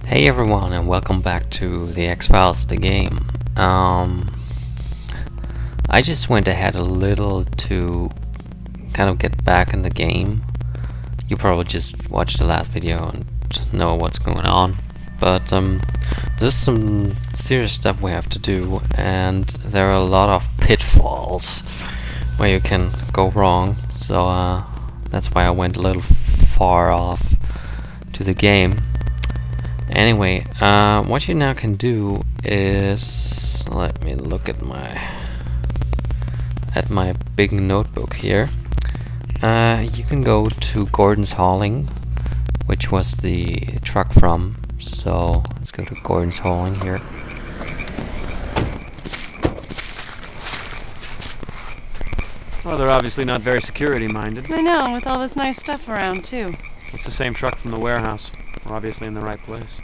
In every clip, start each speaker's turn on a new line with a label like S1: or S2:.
S1: Hey everyone, and welcome back to the X-Files, the game. I just went ahead a little to kind of get back in the game. You probably just watched the last video and know what's going on. But there's some serious stuff we have to do, and there are a lot of pitfalls where you can go wrong. So that's why I went a little far off to the game. Anyway, what you now can do is, let me look at my big notebook here. You can go to Gordon's Hauling, which was the truck from. So let's go to Gordon's Hauling here.
S2: Well, they're obviously not very security-minded.
S3: I know, with all this nice stuff around, too.
S2: It's the same truck from the warehouse. We're obviously in the right place.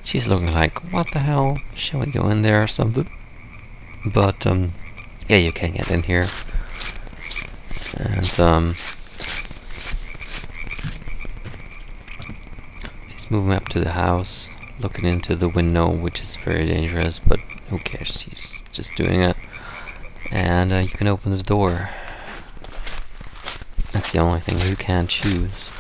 S1: She's looking like, what the hell? Shall we go in there or something? But, yeah, you can get in here. And, she's moving up to the house, looking into the window, which is very dangerous, but who cares? She's just doing it. And, you can open the door. That's the only thing you can't choose.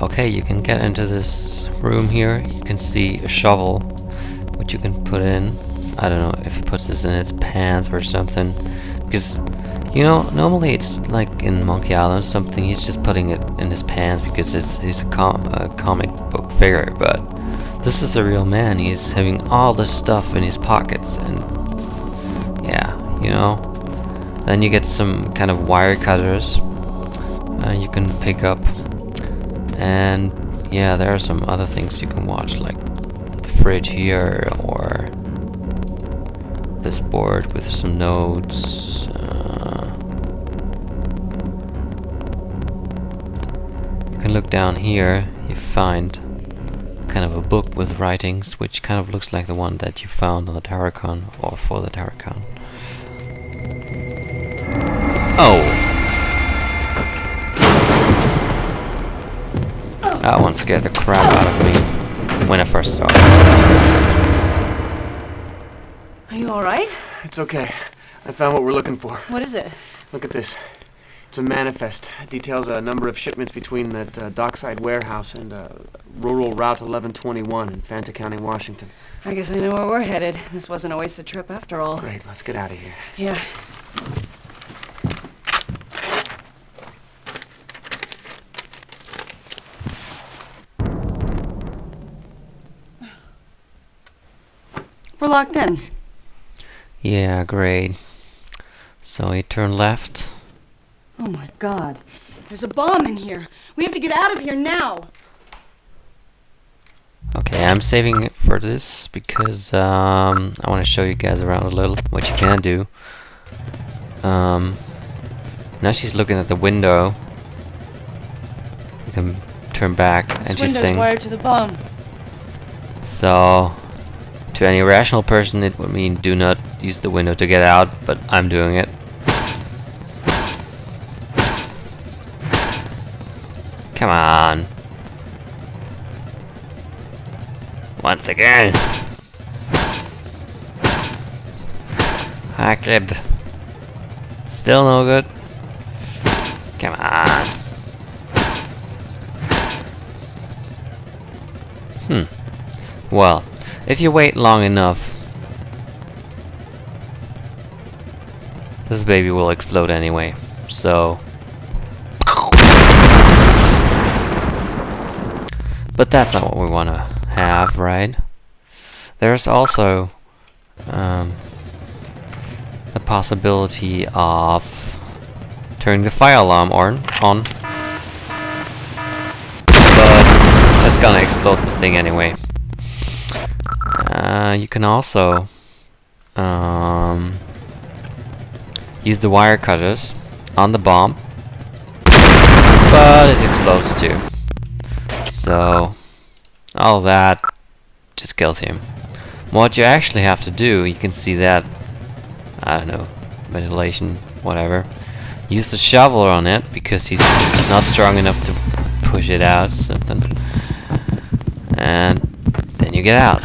S1: Okay, you can get into this room here. You can see a shovel, which you can put in. I don't know if he puts this in his pants or something, because you know normally it's like in Monkey Island or something. He's just putting it in his pants because he's a comic book figure. But this is a real man. He's having all this stuff in his pockets, and yeah, you know. Then you get some kind of wire cutters you can pick up. And yeah, there are some other things you can watch, like the fridge here, or this board with some notes. You can look down here, you find kind of a book with writings, which kind of looks like the one that you found on the Tarracon, or for the Tarracon. Oh! That one scared the crap out of me when I first saw it.
S3: Are you alright?
S2: It's okay. I found what we're looking for.
S3: What is it?
S2: Look at this. It's a manifest. It details a number of shipments between that dockside warehouse and rural Route 1121 in Fanta County, Washington.
S3: I guess I know where we're headed. This wasn't a wasted trip after all.
S2: Great, let's get out of here.
S3: Yeah. We're locked in.
S1: Yeah, great. So you turn left.
S3: Oh my god. There's a bomb in here. We have to get out of here now.
S1: Okay, I'm saving it for this because I want to show you guys around a little what you can do. Now she's looking at the window. You can turn back and she's
S3: This
S1: saying.
S3: window's wired to the bomb.
S1: So, to any rational person, it would mean do not use the window to get out, but I'm doing it. Come on. Once again. Hack it. Still no good. Come on. Well, if you wait long enough, this baby will explode anyway, so... But that's not what we want to have, right? There's also the possibility of turning the fire alarm on. But that's gonna explode the thing anyway. You can also use the wire cutters on the bomb, but it explodes too. So all that just kills him. What you actually have to do, you can see that, I don't know, ventilation, whatever. Use the shovel on it because he's not strong enough to push it out, something. And then you get out.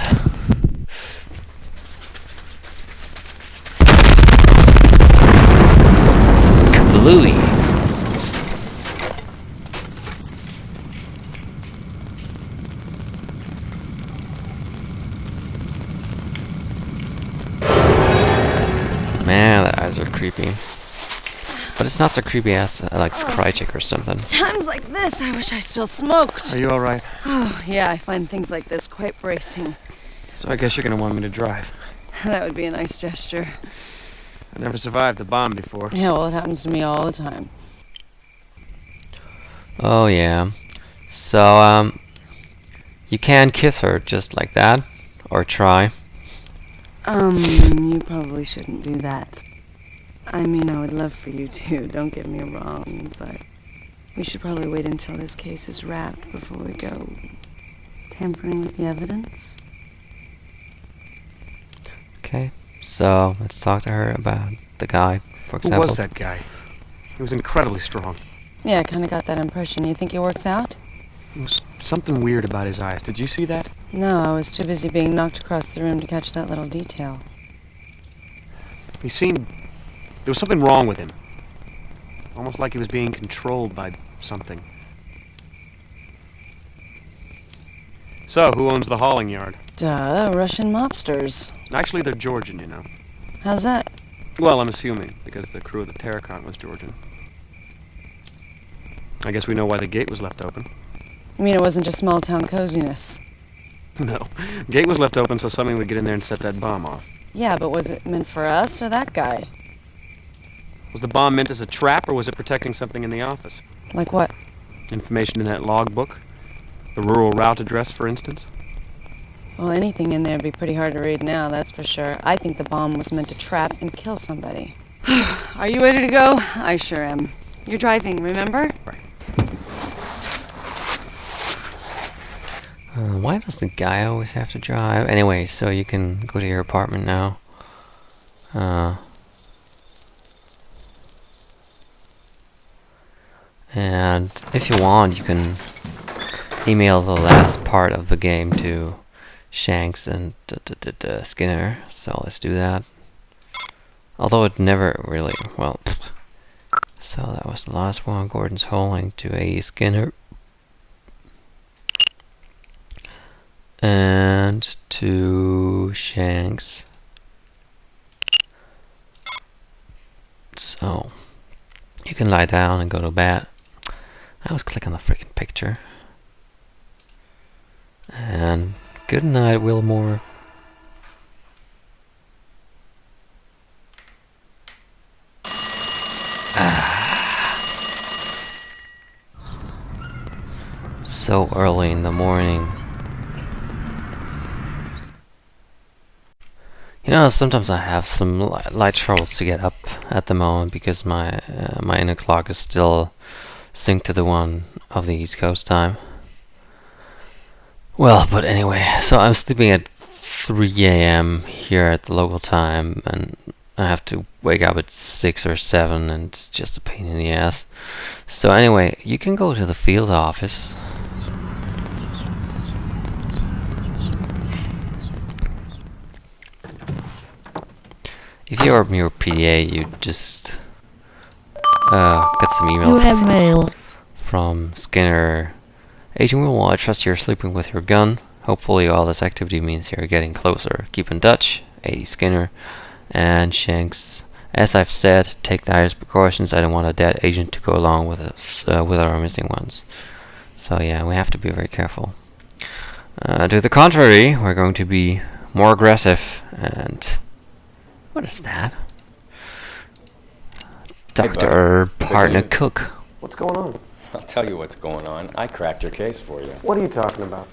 S1: Kablooey! Man, the eyes are creepy. But it's not so creepy as like Krychek or something.
S3: Times like this, I wish I still smoked.
S2: Are you all right?
S3: Oh, yeah, I find things like this quite bracing.
S2: So I guess you're gonna want me to drive.
S3: That would be a nice gesture.
S2: I never survived a bomb before.
S3: Yeah, well, it happens to me all the time.
S1: Oh yeah. So you can kiss her just like that, or try.
S3: You probably shouldn't do that. I mean, I would love for you to, don't get me wrong, but we should probably wait until this case is wrapped before we go tampering with the evidence.
S1: Okay. So let's talk to her about the guy, for
S2: Who
S1: example.
S2: was that guy? He was incredibly strong.
S3: Yeah, I kind of got that impression. You think he works out?
S2: There was something weird about his eyes. Did you see that?
S3: No, I was too busy being knocked across the room to catch that little detail.
S2: He seemed... There was something wrong with him. Almost like he was being controlled by something. So, who owns the hauling yard?
S3: Duh, Russian mobsters.
S2: Actually, they're Georgian, you know.
S3: How's that?
S2: Well, I'm assuming, because the crew of the Terracon was Georgian. I guess we know why the gate was left open.
S3: You mean it wasn't just small-town coziness?
S2: No. Gate was left open so somebody would get in there and set that bomb off.
S3: Yeah, but was it meant for us or that guy?
S2: Was the bomb meant as a trap, or was it protecting something in the office?
S3: Like what?
S2: Information in that logbook? The rural route address, for instance?
S3: Well, anything in there would be pretty hard to read now, that's for sure. I think the bomb was meant to trap and kill somebody. Are you ready to go? I sure am. You're driving, remember?
S2: Right.
S1: Why does the guy always have to drive? Anyway, so you can go to your apartment now. And if you want, you can email the last part of the game to Shanks and Skinner. So let's do that. Although it never really, well, so that was the last one. Gordon's Holding to A. Skinner. And to Shanks. So you can lie down and go to bed. I always click on the freaking picture. And good night, Wilmore. So early in the morning. You know, sometimes I have some light troubles to get up at the moment because my inner clock is still synced to the one of the East Coast time. Well, but anyway, so I'm sleeping at 3 a.m. here at the local time, and I have to wake up at 6 or 7, and it's just a pain in the ass. So anyway, you can go to the field office. If you're your PDA, you just get some email.
S4: You have mail.
S1: From Skinner. Agent Wilmore, I trust you're sleeping with your gun. Hopefully all this activity means you're getting closer. Keep in touch. 80 Skinner. And Shanks. As I've said, take the highest precautions. I don't want a dead agent to go along with us, with our missing ones. So yeah, we have to be very careful. To the contrary, we're going to be more aggressive and... What is that? Dr. Partner Cook.
S2: What's going on?
S5: I'll tell you what's going on. I cracked your case for you.
S2: What are you talking about?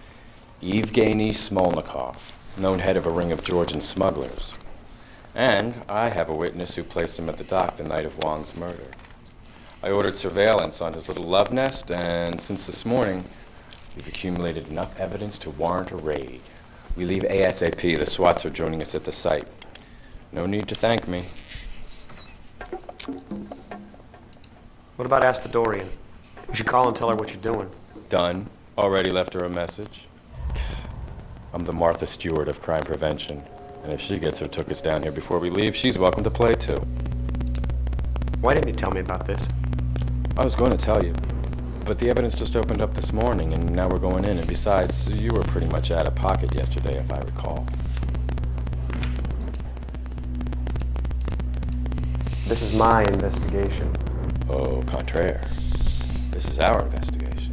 S5: Evgeny Smolnikov.
S4: known head of a ring of Georgian smugglers. And I have a witness who placed him at the dock the night of Wong's murder. I ordered surveillance on his little love nest, and since this morning, we've accumulated enough evidence to warrant a raid. We leave ASAP. The SWATs are joining us at the site. No need to thank me.
S2: What about Asta Dorian? We should call and tell her what you're doing.
S4: Done. Already left her a message. I'm the Martha Stewart of crime prevention, and if she gets her took us down here before we leave, she's welcome to play too.
S2: Why didn't you tell me about this?
S4: I was going to tell you, but the evidence just opened up this morning, and now we're going in, and besides, you were pretty much out of pocket yesterday, if I recall.
S2: This is my investigation.
S4: Au contraire. This is our investigation.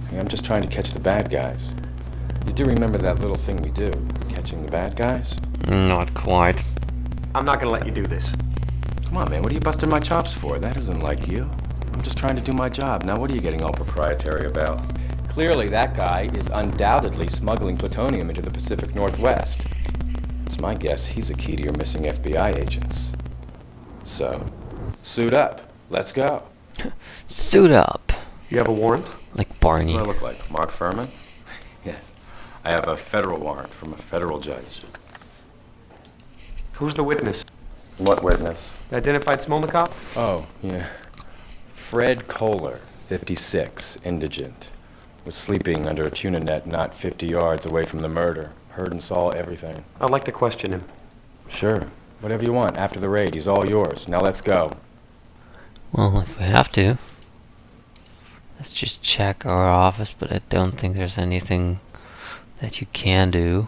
S4: Hey, I'm just trying to catch the bad guys. You do remember that little thing we do, catching the bad guys?
S1: Not quite.
S2: I'm not gonna let you do this.
S4: Come on, man, what are you busting my chops for? That isn't like you. I'm just trying to do my job. Now, what are you getting all proprietary about? Clearly, that guy is undoubtedly smuggling plutonium into the Pacific Northwest. It's my guess he's a key to your missing FBI agents. So, suit up. Let's go.
S1: Suit up.
S2: You have a warrant?
S1: Like Barney.
S4: What do I look like? Mark Furman? Yes. I have a federal warrant from a federal judge.
S2: Who's the witness?
S4: What witness?
S2: The identified Smolnikov?
S4: Oh, yeah. Fred Kohler, 56, indigent. Was sleeping under a tuna net not 50 yards away from the murder. Heard and saw everything.
S2: I'd like to question him.
S4: Sure. Whatever you want. After the raid, he's all yours. Now let's go.
S1: Well, if we have to. Let's just check our office, but I don't think there's anything that you can do.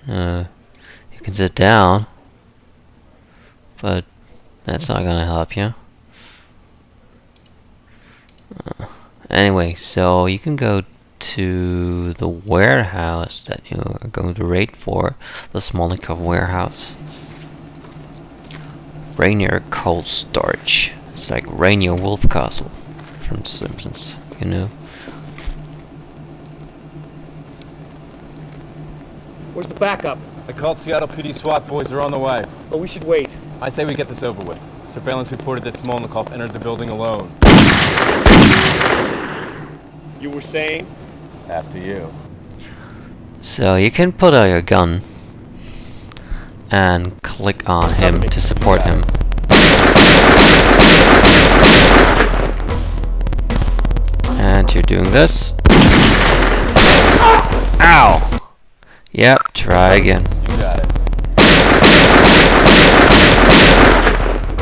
S1: You can sit down, but that's not gonna help you. Anyway, so you can go to the warehouse that you are going to raid for, the Smolnikov warehouse. Rainier Cold Storage. It's like Rainier Wolfcastle from The Simpsons, you know.
S5: Where's the backup?
S6: I called Seattle PD SWAT boys. They're on the way.
S5: Oh, we should wait.
S6: I say we get this over with. Surveillance reported that Smolnikov entered the building alone.
S5: You were saying?
S6: After you.
S1: So you can put out your gun and click on him to support him. And you're doing this. Ow! Yep, try again.
S6: You got it.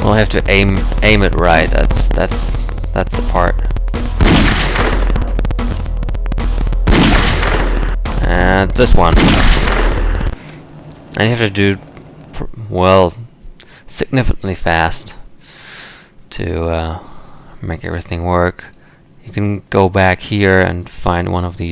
S1: We'll have to aim it right. That's the part. And this one. And you have to do well significantly fast to make everything work. You can go back here and find one of these